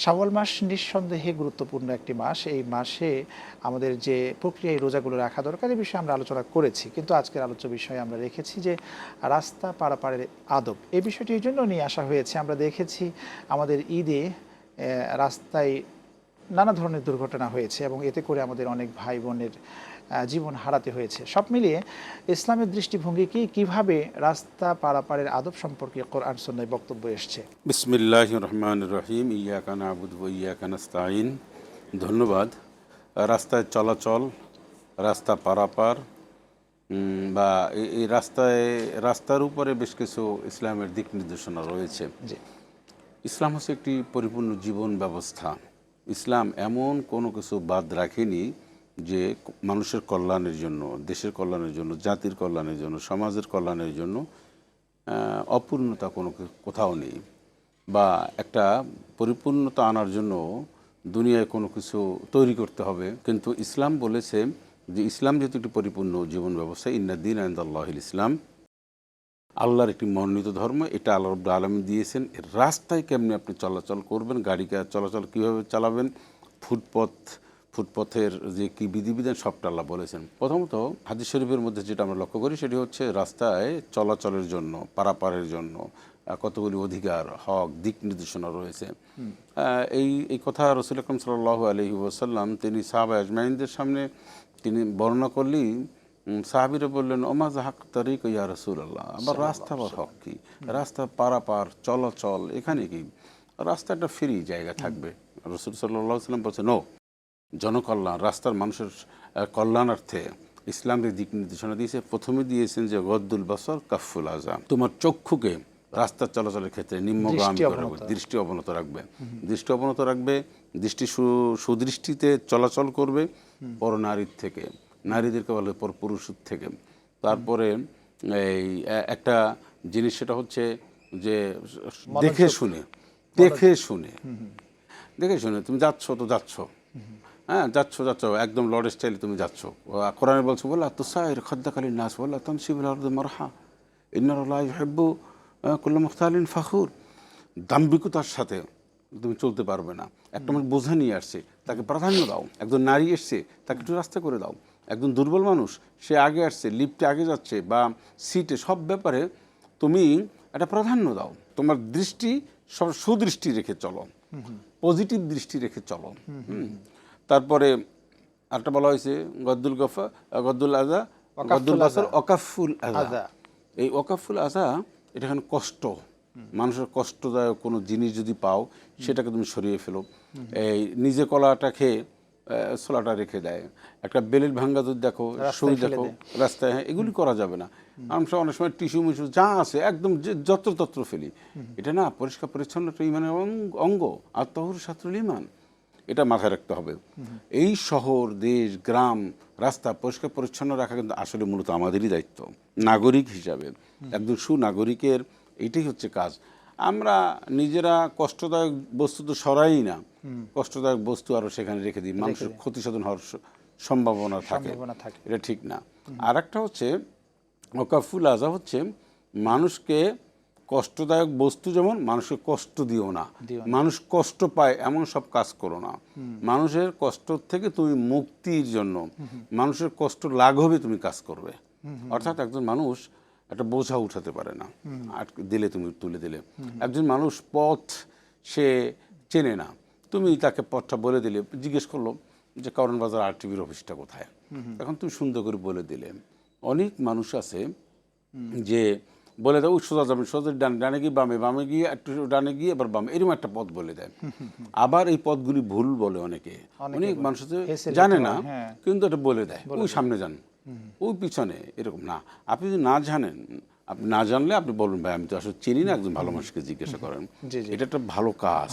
শাওয়াল মাস নিঃসন্দেহে গুরুত্বপূর্ণ একটি মাস। এই মাসে আমাদের যে প্রক্রিয়ায় রোজাগুলো রাখা দরকার এই বিষয়ে আমরা আলোচনা করেছি, কিন্তু আজকের আলোচ্য বিষয়ে আমরা রেখেছি যে রাস্তা পারাপারের আদব। এই বিষয়টি এই জন্য নিয়ে আসা হয়েছে, আমরা দেখেছি আমাদের ঈদে রাস্তায় নানা ধরনের দুর্ঘটনা হয়েছে এবং এতে করে আমাদের অনেক ভাই বোনের জীবন হারাতে হয়েছে। সব মিলিয়ে ইসলামের দৃষ্টিভঙ্গি কিভাবে রাস্তা পারাপারের আদব সম্পর্কে কোরআন সুন্নাহয় বক্তব্য এসছে। বিসমিল্লাহির রহমানির রহিম। ইয়াকা না'বুদু ওয়া ইয়াকা নাস্তাঈন। ধন্যবাদ। রাস্তায় চলাচল, রাস্তা পারাপার বা এই রাস্তার উপরে বেশ কিছু ইসলামের দিক নির্দেশনা রয়েছে। ইসলাম হচ্ছে একটি পরিপূর্ণ জীবন ব্যবস্থা। ইসলাম এমন কোনো কিছু বাদ রাখেনি যে মানুষের কল্যাণের জন্য, দেশের কল্যাণের জন্য, জাতির কল্যাণের জন্য, সমাজের কল্যাণের জন্য অপূর্ণতা কোনো কোথাও নেই, বা একটা পরিপূর্ণতা আনার জন্য দুনিয়ায় কোনো কিছু তৈরি করতে হবে। কিন্তু ইসলাম বলেছে যে ইসলাম যেহেতু একটি পরিপূর্ণ জীবন ব্যবস্থা, ইন্নাদ-দীন ইনদাল্লাহিল ইসলাম, আল্লাহর একটি মনোনীত ধর্ম, এটা আল্লাহ রাব্বুল আলামিন দিয়েছেন। রাস্তায় কেমনি আপনি চলাচল করবেন, গাড়ি চলাচল কীভাবে চালাবেন, ফুটপথের যে কী বিধিবিধান সবটা আল্লাহ বলেছেন। প্রথমত হাদিস শরীফের মধ্যে যেটা আমরা লক্ষ্য করি সেটি হচ্ছে রাস্তায় চলাচলের জন্য, পারাপারের জন্য কতগুলি অধিকার, হক, দিক নির্দেশনা রয়েছে। এই কথা রাসূল আকরাম সাল্লাল্লাহু আলাইহি ওয়াসাল্লাম তিনি সাহাবা আজমাইনদের সামনে তিনি বর্ণনা করলেই সাহাবীরা বললেন, ওমা যাহাক তারিক ইয়া রাসূলুল্লাহ, আবার রাস্তা আবার হক কি? রাস্তা পারাপার চলাচল, এখানে কি রাস্তা একটা ফ্রি জায়গা থাকবে? রাসূল সাল্লাল্লাহু আলাইহি ওয়াসাল্লাম বলছেন, ও জনকল্যাণ, রাস্তার মানুষের কল্যাণার্থে ইসলামের দিক নির্দেশনা দিয়েছে। প্রথমে দিয়েছেন যে গদ্দুল বাসর কাফুল আযাম, তোমার চক্ষুকে রাস্তা চলাচলের ক্ষেত্রে নিম্নগামী রাখবে, দৃষ্টি অবনত রাখবে, দৃষ্টি সুদৃষ্টিতে চলাচল করবে পরনারীর থেকে, নারীদেরকে বলে পরপুরুষের থেকে। তারপরে এই একটা জিনিস সেটা হচ্ছে যে দেখে শুনে তুমি যাচ্ছ তো যাচ্ছ, হ্যাঁ যাচ্ছ একদম লর্ড স্টাইলে তুমি যাচ্ছ। কোরআনে বলছো বলে তুসাইর খাদ্দাকালীন নাস বলে তামশিবিল আরদি মারহা ইন্নাল্লাহা ইউহিব্বু কুল্লা মুখতালিন ফাখুর। দাম্ভিকতার সাথে তুমি চলতে পারবে না। একটা মানুষ বোঝা নিয়ে আসছে, তাকে প্রাধান্য দাও। একজন নারী এসছে, তাকে একটু রাস্তা করে দাও। একজন দুর্বল মানুষ, সে আগে আসছে, লিফটে আগে যাচ্ছে বা সিটে, সব ব্যাপারে তুমি একটা প্রাধান্য দাও। তোমার দৃষ্টি সব সুদৃষ্টি রেখে চলো, পজিটিভ দৃষ্টি রেখে চলো। তারপরে আরেকটা বলা হয়েছে গদ্দুল বাসর ওয়াকাফুল আযা। এই ওয়াকাফুল আযা এটা এখানে কষ্ট, মানুষের কষ্টদায়ক কোনো জিনিস যদি পাও সেটাকে তুমি সরিয়ে ফেলো। এই নিজে কলাটা খেয়ে ছোলাটা রেখে দেয়, একটা বেলের ভাঙ্গা যদি দেখো, সই দেখো রাস্তায়, হ্যাঁ এগুলি করা যাবে না। আমরা অনেক সময় টিস্যু মিশু যা আছে একদম যত্রতত্র ফেলি। এটা না, পরিষ্কার পরিচ্ছন্নতা ইমানের অঙ্গ, আর তাহুর ছাত্রুল ইমান, এটা মাথায় রাখতে হবে। এই শহর, দেশ, গ্রাম, রাস্তা পরিষ্কার পরিচ্ছন্ন রাখা কিন্তু আসলে মূলত আমাদেরই দায়িত্ব নাগরিক হিসাবে। একজন সুনাগরিকের এইটাই হচ্ছে কাজ। আমরা নিজেরা কষ্টদায়ক বস্তু তো সরাই না, কষ্টদায়ক বস্তু আরও সেখানে রেখে দিই, মানুষের ক্ষতিসাধন হওয়ার সম্ভাবনা থাকে, এটা ঠিক না। আর একটা হচ্ছে ওয়াকাফুল আযা হচ্ছে মানুষকে কষ্টদায়ক বস্তু, যেমন মানুষকে কষ্ট দিও না, মানুষ কষ্ট পায় এমন সব কাজ করো না। মানুষের কষ্ট থেকে তুমি মুক্তির জন্য, মানুষের কষ্ট লাঘবে তুমি কাজ করবে। অর্থাৎ একজন মানুষ একটা বোঝা উঠাতে পারে না, দিলে তুমি তুলে দিলে। একজন মানুষ পথ সে চেনে না, তুমি তাকে পথটা বলে দিলে, জিজ্ঞেস করলো যে কারণ বাজার আরটিভির অফিসটা কোথায়, এখন তুমি সুন্দর করে বলে দিলে। অনেক মানুষ আছে যে বলে দেয় সোজা যাবেন, সোজা ডানে গিয়ে বামে, বামে গিয়ে একটু ডানে গিয়ে এবার বামে, এরকম একটা পথ বলে দেয়। আবার এই পথগুলি ভুল বলে অনেকে, অনেক মানুষ জানে না কিন্তু এটা বলে দেয়, ওই সামনে যান, ওই পিছনে, এরকম না। আপনি যদি না জানেন, আপনি না জানলে আপনি বলুন ভাই আমি তো আসলে চিনি না, একজন ভালো মানুষকে জিজ্ঞাসা করেন, এটা একটা ভালো কাজ।